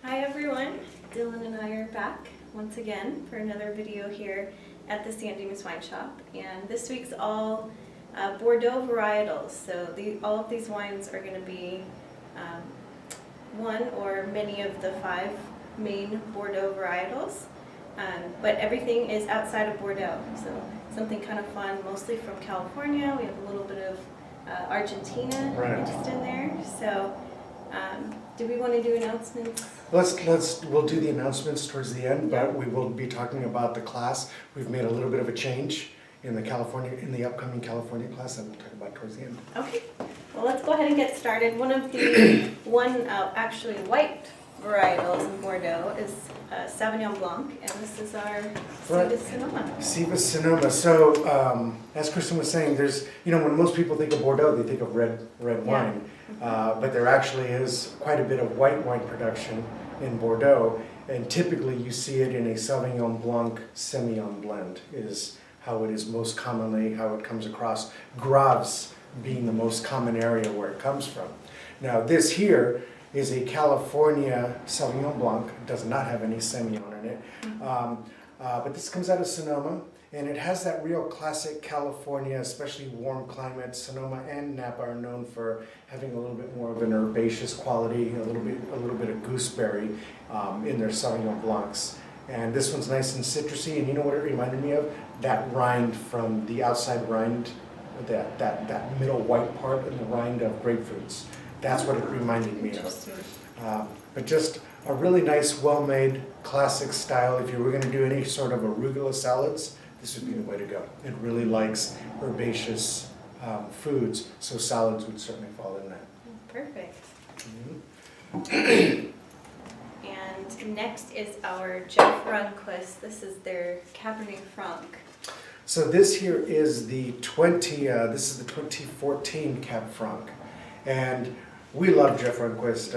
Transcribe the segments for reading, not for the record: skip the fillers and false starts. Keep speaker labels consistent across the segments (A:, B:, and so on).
A: Hi everyone, Dylan and I are back once again for another video here at the Dimas Wine Shop, and this week's all Bordeaux Varietals. So all of these wines are going to be one or many of the 5 main Bordeaux varietals, but everything is outside of Bordeaux, so something kind of fun, mostly from California. We have a little bit of Argentina mixed in there. So do we want to do announcements?
B: We'll do the announcements towards the end,
A: Yeah.
B: but we will be talking about the class. We've made a little bit of a change in the upcoming California class that we'll talk about towards the end.
A: Okay, well let's go ahead and get started. One of the actually white varietals in Bordeaux is Sauvignon Blanc, and this is our Ceva Sonoma.
B: Ceva Sonoma. So as Kristen was saying, there's, when most people think of Bordeaux, they think of red wine. But there actually is quite a bit of white wine production in Bordeaux, and typically you see it in a Sauvignon Blanc Semillon blend is how it is most commonly, how it comes across. Graves being the most common area where it comes from. Now this here is a California Sauvignon Blanc. It does not have any Semillon in it, but this comes out of Sonoma. And it has that real classic California, especially warm climate. Sonoma and Napa are known for having a little bit more of an herbaceous quality, a little bit of gooseberry in their Sauvignon Blancs. And this one's nice and citrusy. And you know what it reminded me of? That rind from the outside rind, that middle white part in the rind of grapefruits. That's what it reminded me of. But just a really nice, well-made, classic style. If you were going to do any sort of arugula salads, this would be the way to go. It really likes herbaceous foods, so salads would certainly fall in that.
A: Perfect. Mm-hmm. And next is our Jeff Runquist. This is their Cabernet Franc.
B: So this here is the 2014 Cab Franc, and we love Jeff Runquist.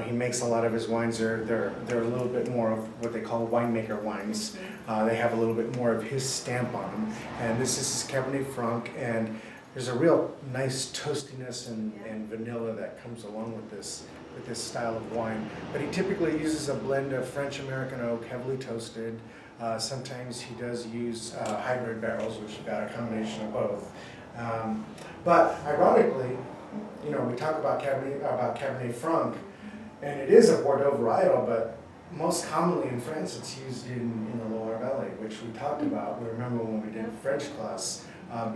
B: He makes a lot of his wines. They're a little bit more of what they call winemaker wines. They have a little bit more of his stamp on them. And this is his Cabernet Franc, and there's a real nice toastiness and vanilla that comes along with this style of wine. But he typically uses a blend of French American oak, heavily toasted. Sometimes he does use hybrid barrels, which have got a combination of both. But ironically, we talk about Cabernet Franc, and it is a Bordeaux varietal, but most commonly in France it's used in the Loire Valley, which we talked about. We remember when we did French class,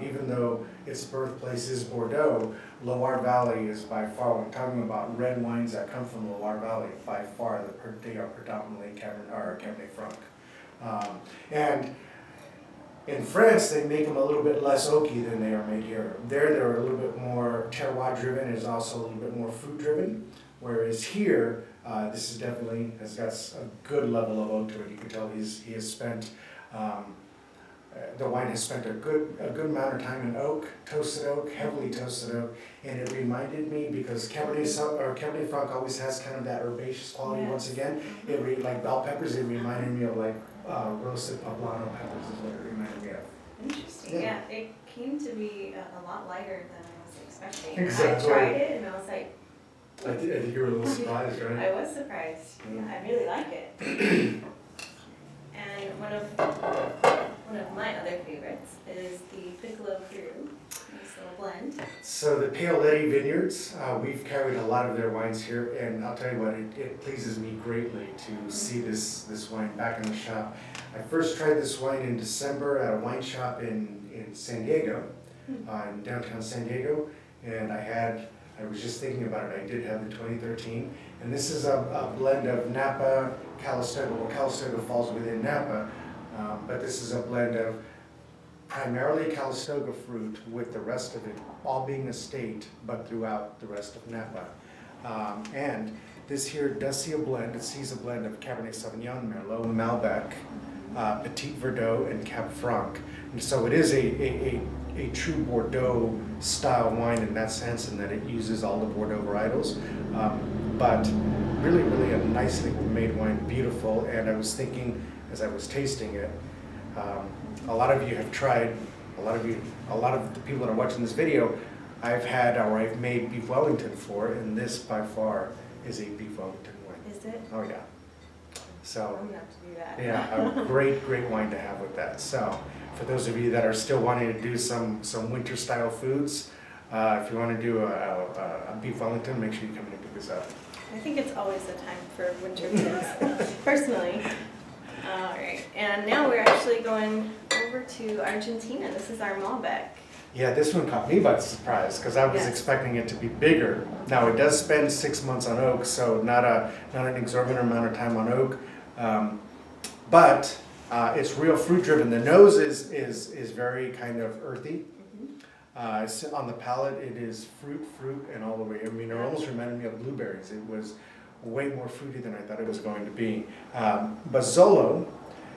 B: even though its birthplace is Bordeaux, Loire Valley is by far, when we're talking about red wines that come from the Loire Valley, by far they are predominantly Cabernet Franc. And in France, they make them a little bit less oaky than they are made here. They're a little bit more terroir driven, is also a little bit more fruit driven. Whereas here, this is definitely has got a good level of oak to it. You can tell he has spent, the wine has spent a good amount of time in oak, toasted oak, heavily toasted oak, and it reminded me, because Cabernet Franc always has kind of that herbaceous quality. Once again, like bell peppers, it reminded me of like roasted poblano peppers is what it reminded me of.
A: Interesting. Yeah, it came to be a lot lighter than I was expecting.
B: Exactly.
A: I tried it and I was like,
B: I think you were a little surprised, right?
A: I was surprised. Yeah, I really like it. And one of my other favorites is the Piccolo Cru, this little blend.
B: So the Paoletti Vineyards, we've carried a lot of their wines here, and I'll tell you what, it pleases me greatly to see this wine back in the shop. I first tried this wine in December at a wine shop in San Diego, in downtown San Diego, and I was just thinking about it. I did have the 2013, and this is a blend of Napa, Calistoga. Well, Calistoga falls within Napa, but this is a blend of primarily Calistoga fruit with the rest of it all being estate, but throughout the rest of Napa. And this here does see a blend. It sees a blend of Cabernet Sauvignon, Merlot, Malbec, Petit Verdot, and Cab Franc. And so it is a true Bordeaux style wine in that sense, in that it uses all the Bordeaux varietals, but really a nicely made wine, beautiful. And I was thinking as I was tasting it, a lot of you have tried, a lot of the people that are watching this video, I've made beef Wellington for, and this by far is a beef Wellington wine.
A: Is it?
B: Oh, yeah. So,
A: I'm gonna have to do that.
B: yeah, a great, great wine to have with that. So, for those of you that are still wanting to do some winter style foods, if you want to do a beef Wellington, make sure you come in and pick this up.
A: I think it's always a time for winter foods, personally. All right, and now we're actually going over to Argentina. This is our Malbec.
B: Yeah, this one caught me by surprise because I was
A: Yes.
B: expecting it to be bigger. Now it does spend 6 months on oak, so not an exorbitant amount of time on oak, but it's real fruit driven. The nose is very kind of earthy. It's on the palate, it is fruit, and all the way. I mean, it almost reminded me of blueberries. It was way more fruity than I thought it was going to be. Bazzolo,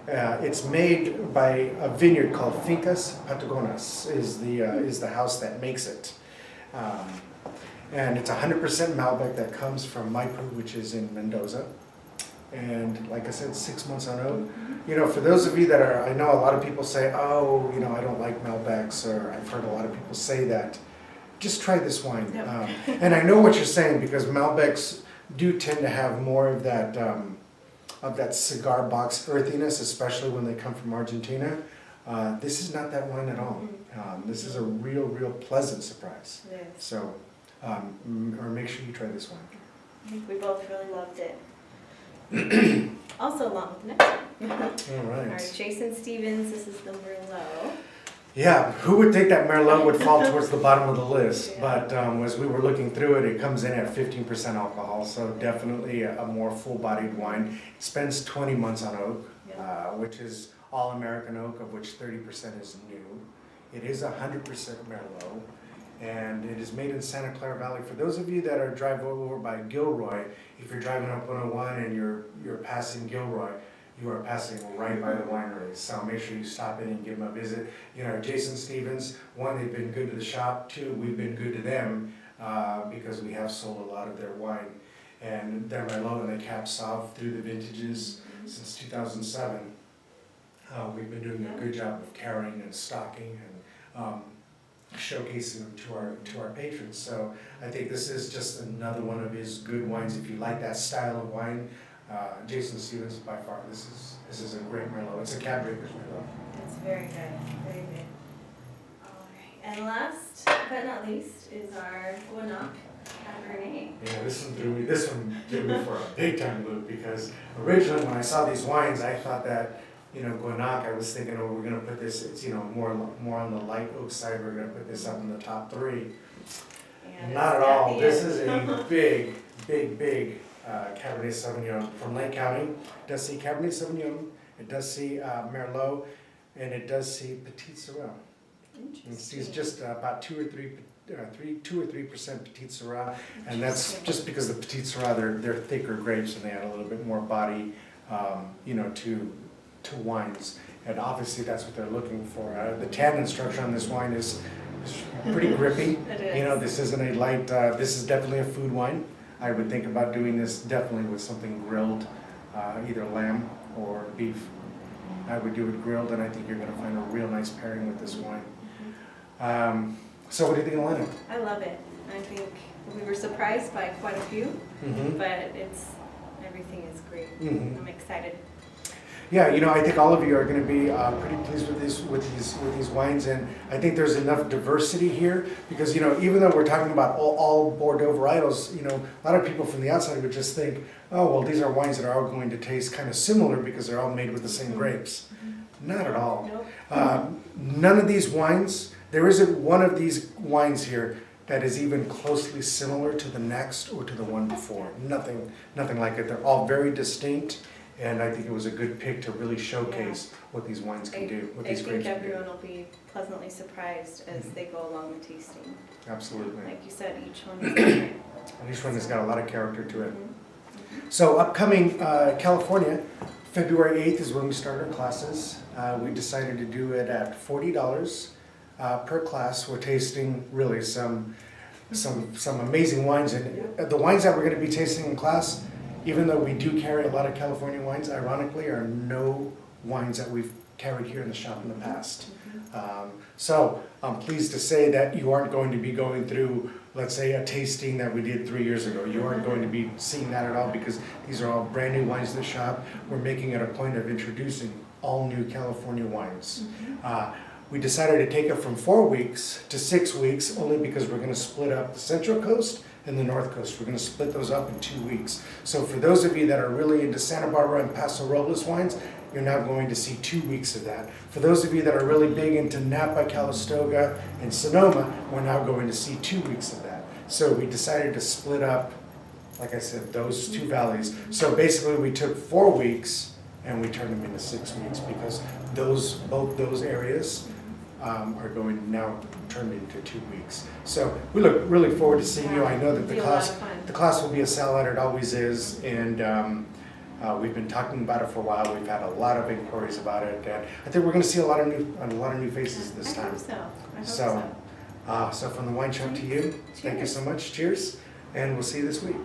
B: it's made by a vineyard called Fincas Patagonas, is the house that makes it. And it's 100% Malbec that comes from Maipú, which is in Mendoza. And like I said, 6 months on oak. You know, for those of you that are, I know a lot of people say, oh, you know, I don't like Malbecs, or I've heard a lot of people say that. Just try this wine.
A: Yep.
B: And I know what you're saying, because Malbecs do tend to have more of that cigar box earthiness, especially when they come from Argentina. This is not that wine at all. This is a real pleasant surprise.
A: It is.
B: So, or make sure you try this wine.
A: I think we both really loved it. Also along with the next one.
B: All
A: All right,
B: right.
A: Jason Stevens, this is the Merlot.
B: Yeah, who would think that Merlot would fall towards the bottom of the list?
A: Yeah.
B: But as we were looking through it, it comes in at 15% alcohol, so definitely a more full-bodied wine. It spends 20 months on oak, which is all American oak, of which 30% is new. It is 100% Merlot, and it is made in Santa Clara Valley. For those of you that are driving over by Gilroy, if you're driving up 101 and you're passing Gilroy, you are passing right by the winery. So make sure you stop in and give them a visit. You know, Jason Stevens, one, they've been good to the shop. Two, we've been good to them because we have sold a lot of their wine. And their Merlot and the Cab Sauv through the vintages since 2007. We've been doing a good job of carrying and stocking and showcasing them to our patrons. So I think this is just another one of his good wines. If you like that style of wine, Jason Stevens, by far, this is a great Merlot. It's a Cab Breakers Merlot.
A: It's very good, very good. All right, and last but not least is our Guanac Cabernet.
B: Yeah, this one threw me for a big time loop, because originally when I saw these wines, I thought that, you know, Guanac, I was thinking, oh, we're gonna put this, it's, you know, more on the light oak side, we're gonna put this up in the top three.
A: And
B: Not at
A: it's
B: all.
A: the
B: This
A: end.
B: is a big Cabernet Sauvignon from Lake County. It does see Cabernet Sauvignon, it does see Merlot, and it does see Petit Syrah. It sees just about 2 or 3% Petit Syrah, and that's just because the Petit Syrah, they're thicker grapes and they add a little bit more body, you know, to wines, and obviously that's what they're looking for. The tannin structure on this wine is pretty grippy.
A: It is.
B: You know, this isn't a light. This is definitely a food wine. I would think about doing this definitely with something grilled, either lamb or beef. I would do it grilled, and I think you're going to find a real nice pairing with this wine. So what do you think of Lennon?
A: I love it. I think we were surprised by quite a few, but everything is great. I'm excited.
B: Yeah, you know, I think all of you are going to be pretty pleased with these wines, and I think there's enough diversity here, because, you know, even though we're talking about all Bordeaux varietals, you know, a lot of people from the outside would just think, oh, well, these are wines that are all going to taste kind of similar because they're all made with the same grapes. Not at all.
A: Nope.
B: None of these wines, there isn't one of these wines here that is even closely similar to the next or to the one before. Nothing like it. They're all very distinct. And I think it was a good pick to really showcase what these wines can do, what these grapes
A: I
B: can
A: think
B: do.
A: everyone will be pleasantly surprised as they go along the tasting.
B: Absolutely.
A: Like you said, each one is different.
B: And each one has got a lot of character to it. So upcoming California, February 8th is when we start our classes. We decided to do it at $40 per class. We're tasting really some amazing wines. And the wines that we're going to be tasting in class, even though we do carry a lot of California wines, ironically, are no wines that we've carried here in the shop in the past. So I'm pleased to say that you aren't going to be going through let's say, a tasting that we did 3 years ago. You aren't going to be seeing that at all because these are all brand new wines in the shop. We're making it a point of introducing all new California wines. We decided to take it from 4 weeks to 6 weeks only because we're going to split up the Central Coast and the North Coast. We're going to split those up in 2 weeks. So for those of you that are really into Santa Barbara and Paso Robles wines, you're now going to see 2 weeks of that. For those of you that are really big into Napa, Calistoga, and Sonoma, we're now going to see 2 weeks of that. So we decided to split up, like I said, those two valleys. So basically we took 4 weeks and we turned them into 6 weeks because both those areas are going to now turn into 2 weeks. So we look really forward to seeing you. I know that the class will be a sellout, it always is, and we've been talking about it for a while. We've had a lot of inquiries about it, and I think we're going to see a lot of new faces this time.
A: I hope so.
B: So from the wine shop to you, thank you so much. Cheers, and we'll see you this week.